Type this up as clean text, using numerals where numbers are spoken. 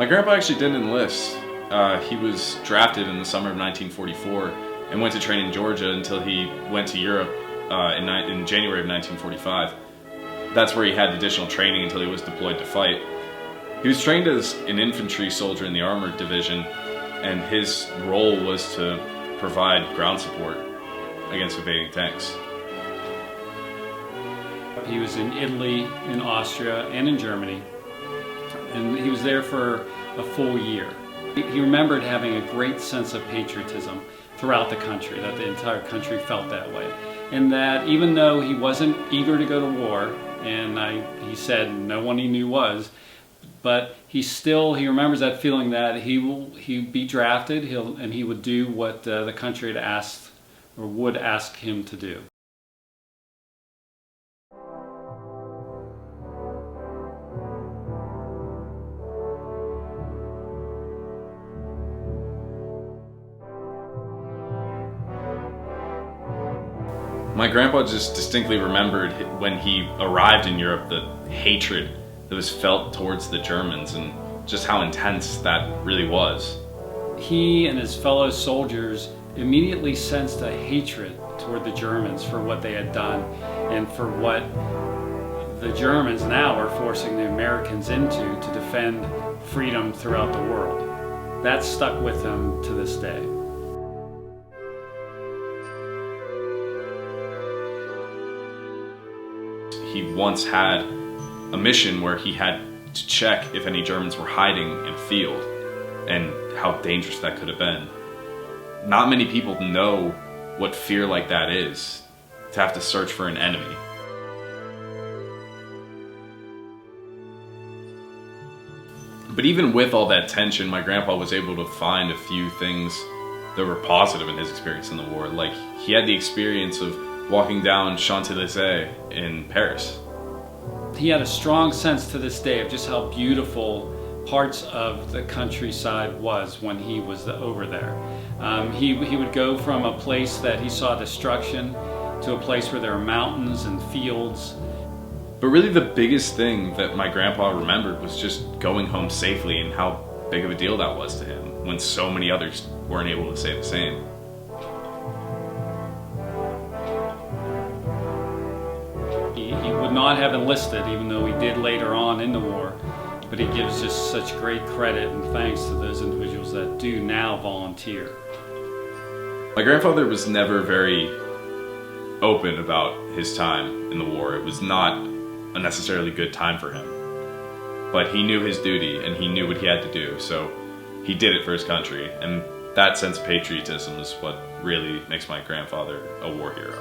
My grandpa actually didn't enlist. He was drafted in the summer of 1944 and went to train in Georgia until he went to Europe in January of 1945. That's where he had additional training until he was deployed to fight. He was trained as an infantry soldier in the armored division, and his role was to provide ground support against invading tanks. He was in Italy, in Austria, and in Germany, and he was there for a full year. He remembered having a great sense of patriotism throughout the country, that the entire country felt that way. And that even though he wasn't eager to go to war, and he said no one he knew was, but he remembers that feeling that he'd be drafted, and he would do what the country had asked or would ask him to do. My grandpa just distinctly remembered when he arrived in Europe the hatred that was felt towards the Germans and just how intense that really was. He and his fellow soldiers immediately sensed a hatred toward the Germans for what they had done and for what the Germans now are forcing the Americans into to defend freedom throughout the world. That stuck with him to this day. He once had a mission where he had to check if any Germans were hiding in a field and how dangerous that could have been. Not many people know what fear like that is, to have to search for an enemy. But even with all that tension, my grandpa was able to find a few things that were positive in his experience in the war. Like, he had the experience of walking down Champs-Élysées in Paris. He had a strong sense to this day of just how beautiful parts of the countryside was when he was over there. He would go from a place that he saw destruction to a place where there were mountains and fields. But really the biggest thing that my grandpa remembered was just going home safely and how big of a deal that was to him when so many others weren't able to say the same. He would not have enlisted, even though he did later on in the war, but he gives just such great credit and thanks to those individuals that do now volunteer. My grandfather was never very open about his time in the war. It was not a necessarily good time for him. But he knew his duty and he knew what he had to do, so he did it for his country. And that sense of patriotism is what really makes my grandfather a war hero.